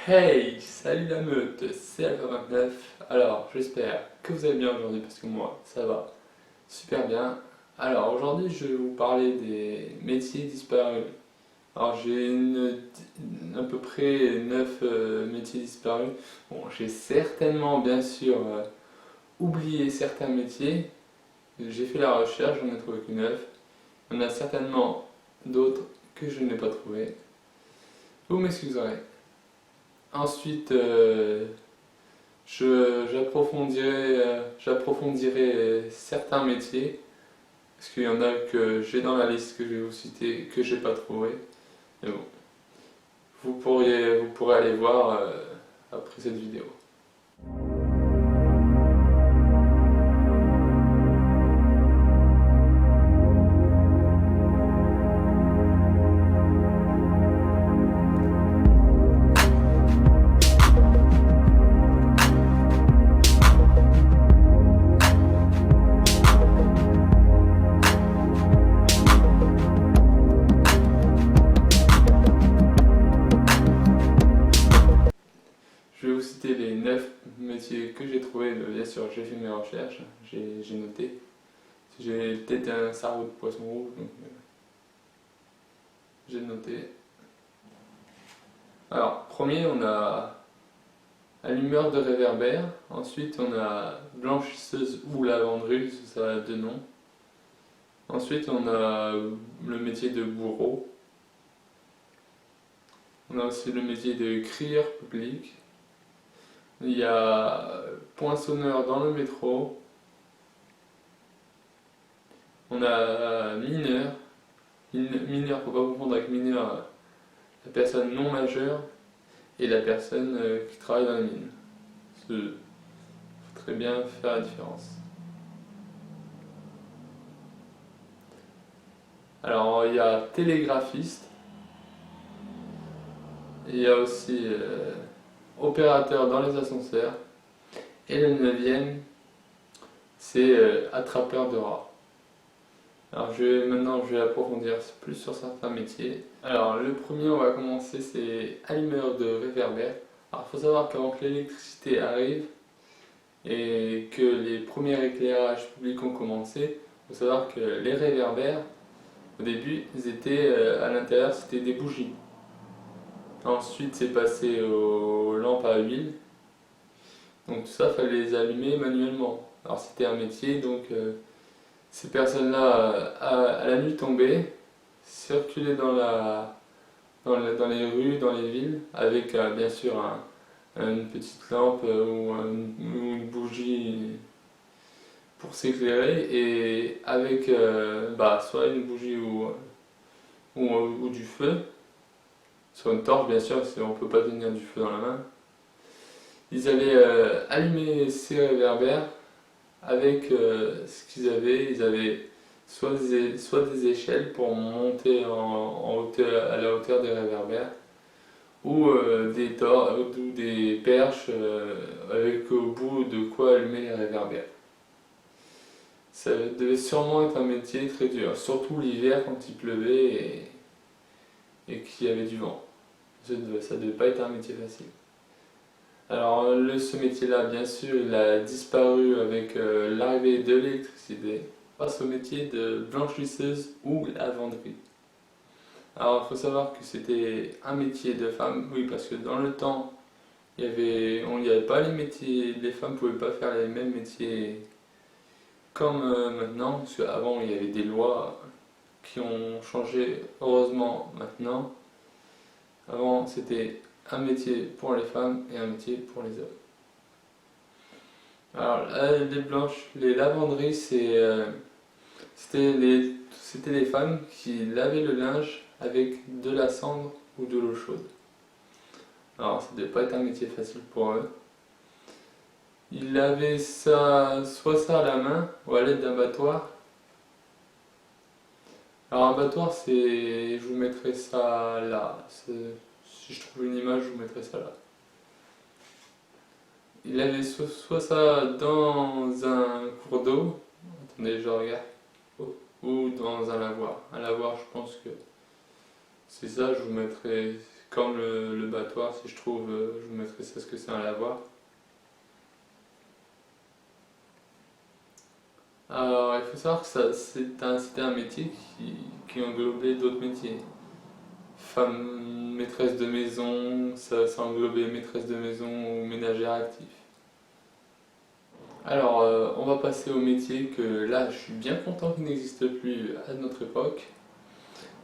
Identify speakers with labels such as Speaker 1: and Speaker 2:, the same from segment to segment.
Speaker 1: Hey, salut la meute, c'est Alpha29. Alors, j'espère que vous allez bien aujourd'hui parce que moi, ça va super bien. Alors, aujourd'hui, je vais vous parler des métiers disparus. Alors, à peu près 9 métiers disparus. Bon, j'ai certainement, bien sûr, oublié certains métiers. J'ai fait la recherche, j'en ai trouvé que 9. Il y en a certainement d'autres que je n'ai pas trouvé. Vous m'excuserez. Ensuite, j'approfondirai certains métiers, parce qu'il y en a que j'ai dans la liste que je vais vous citer, que j'ai pas trouvé. Mais bon, vous pourrez aller voir après cette vidéo. Je vais vous citer les 9 métiers que j'ai trouvés. Bien sûr, j'ai fait mes recherches, j'ai noté. J'ai peut-être un cerveau de poisson rouge, donc j'ai noté. Alors, premier, on a allumeur de réverbère. Ensuite, on a blanchisseuse ou lavandeuse, ça a deux noms. Ensuite, on a le métier de bourreau. On a aussi le métier de crieur public. Il y a poinçonneur dans le métro. On a mineur. Mineur, faut pas confondre avec mineur, la personne non majeure et la personne qui travaille dans la mine. Il faut très bien faire la différence. Alors, il y a télégraphiste. Il y a aussi opérateur dans les ascenseurs. Et le neuvième, c'est attrapeur de rats. Alors maintenant je vais approfondir plus sur certains métiers. Alors le premier, on va commencer, c'est allumeur de réverbère. Alors il faut savoir qu'avant que l'électricité arrive et que les premiers éclairages publics ont commencé, il faut savoir que les réverbères, au début, ils étaient à l'intérieur, c'était des bougies. Ensuite c'est passé aux lampes à huile. Donc tout ça, il fallait les allumer manuellement. Alors c'était un métier, donc ces personnes-là, à la nuit tombée, circulaient dans les rues, dans les villes, avec bien sûr une petite lampe ou une bougie pour s'éclairer, et avec soit une bougie ou du feu, sur une torche bien sûr, parce qu'on ne peut pas tenir du feu dans la main. Ils allaient allumer ces réverbères avec ce qu'ils avaient. Ils avaient soit des échelles pour monter à la hauteur des réverbères, ou ou des perches avec au bout de quoi allumer les réverbères. Ça devait sûrement être un métier très dur, surtout l'hiver quand il pleuvait et qu'il y avait du vent. Ça devait pas être un métier facile. Alors ce métier-là, bien sûr, il a disparu avec l'arrivée de l'électricité. On passe au métier de blanchisseuse ou lavanderie. Alors il faut savoir que c'était un métier de femme, oui, parce que dans le temps, il n'y avait pas les métiers, les femmes ne pouvaient pas faire les mêmes métiers comme maintenant, parce qu'avant il y avait des lois qui ont changé heureusement maintenant. Avant c'était un métier pour les femmes et un métier pour les hommes. Alors les lavanderies, c'était les femmes qui lavaient le linge avec de la cendre ou de l'eau chaude. Alors ça ne devait pas être un métier facile pour eux. Ils lavaient soit ça à la main ou à l'aide d'un battoir. Alors un battoir, je vous mettrai ça là. Si je trouve une image, je vous mettrai ça là. Il avait soit ça dans un cours d'eau, attendez, je regarde, ou dans un lavoir. Un lavoir, je pense que c'est ça, je vous mettrai comme le battoir, si je trouve, je vous mettrai ça ce que c'est un lavoir. Alors, il faut savoir que c'était un métier qui englobait d'autres métiers. Femme maîtresse de maison, ça englobait maîtresse de maison ou ménagère actif. Alors, on va passer au métier que là, je suis bien content qu'il n'existe plus à notre époque,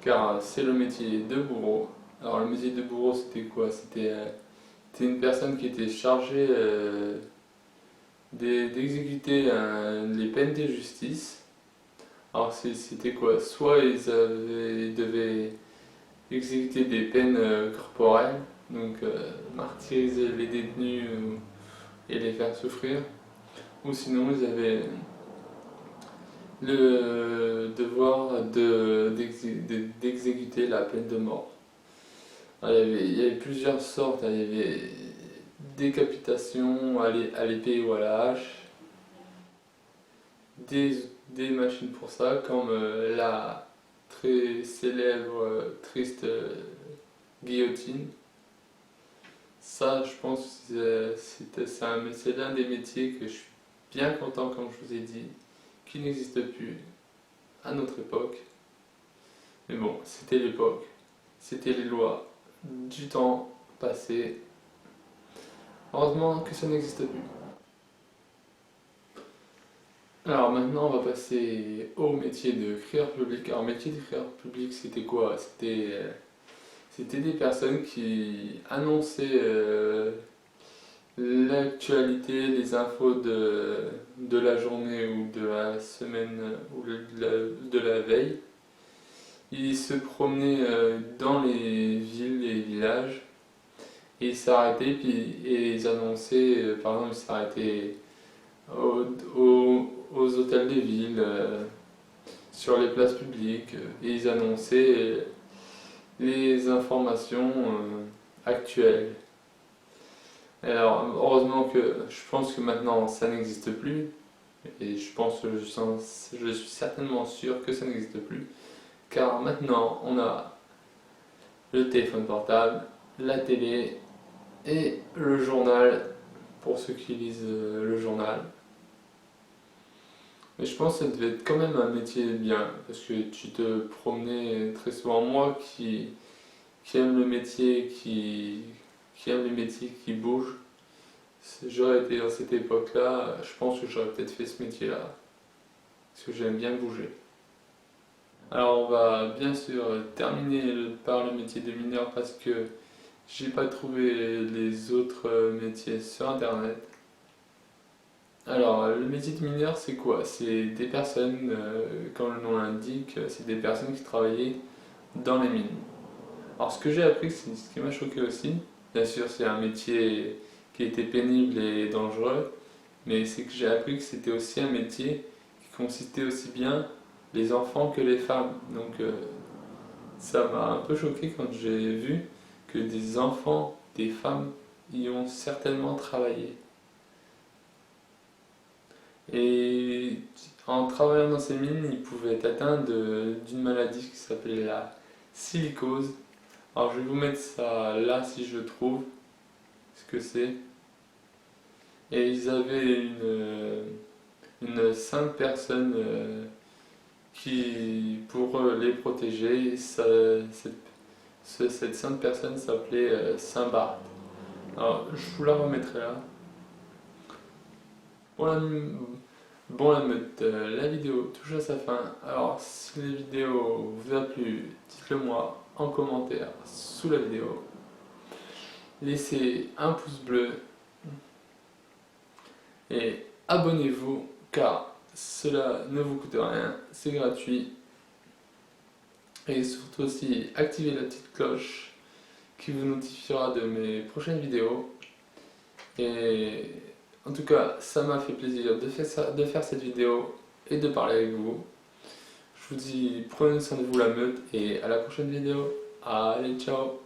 Speaker 1: car c'est le métier de bourreau. Alors, le métier de bourreau, c'était quoi? C'était une personne qui était chargée d'exécuter les peines de justice. Alors, c'était quoi? Soit ils devaient exécuter des peines corporelles, donc martyriser les détenus et les faire souffrir, ou sinon ils avaient le devoir d'exécuter la peine de mort. Alors, il y avait plusieurs sortes, il y avait décapitation à l'épée ou à la hache, des machines pour ça, comme la très célèbre, triste guillotine. Ça, je pense que c'est l'un des métiers que je suis bien content, comme je vous ai dit, qui n'existe plus à notre époque. Mais bon, c'était l'époque, c'était les lois du temps passé. Heureusement que ça n'existe plus. Alors maintenant, on va passer au métier de crieur public. Alors, le métier de crieur public, c'était quoi? C'était des personnes qui annonçaient l'actualité, les infos de la journée ou de la semaine ou de la veille. Ils se promenaient dans les villes et villages et ils s'arrêtaient et ils annonçaient, par exemple, ils s'arrêtaient aux hôtels de ville, sur les places publiques, et ils annonçaient les informations actuelles. Alors, heureusement que je pense que maintenant ça n'existe plus, et je suis certainement sûr que ça n'existe plus, car maintenant on a le téléphone portable, la télé et le journal pour ceux qui lisent le journal. Mais je pense que ça devait être quand même un métier bien, parce que tu te promenais très souvent. Moi qui aime le métier, qui aime les métiers qui bougent, si j'aurais été dans cette époque-là, je pense que j'aurais peut-être fait ce métier-là, parce que j'aime bien bouger. Alors on va bien sûr terminer par le métier de mineur parce que j'ai pas trouvé les autres métiers sur internet. Alors le métier de mineur c'est quoi? C'est des personnes, comme le nom l'indique, c'est des personnes qui travaillaient dans les mines. Alors ce que j'ai appris, c'est ce qui m'a choqué aussi, bien sûr c'est un métier qui était pénible et dangereux, mais c'est que j'ai appris que c'était aussi un métier qui consistait aussi bien les enfants que les femmes. Donc ça m'a un peu choqué quand j'ai vu que des enfants, des femmes y ont certainement travaillé. Et en travaillant dans ces mines, ils pouvaient être atteints d'une maladie qui s'appelait la silicose. Alors je vais vous mettre ça là si je trouve ce que c'est. Et ils avaient une sainte personne qui, pour les protéger, cette sainte personne s'appelait Saint Barth. Alors je vous la remettrai là. Bon la meute, la vidéo touche à sa fin. Alors si la vidéo vous a plu, dites-le moi en commentaire sous la vidéo. Laissez un pouce bleu et abonnez-vous car cela ne vous coûte rien, c'est gratuit. Et surtout aussi activez la petite cloche qui vous notifiera de mes prochaines vidéos. Et en tout cas, ça m'a fait plaisir de faire cette vidéo et de parler avec vous. Je vous dis prenez soin de vous la meute et à la prochaine vidéo. Allez, ciao!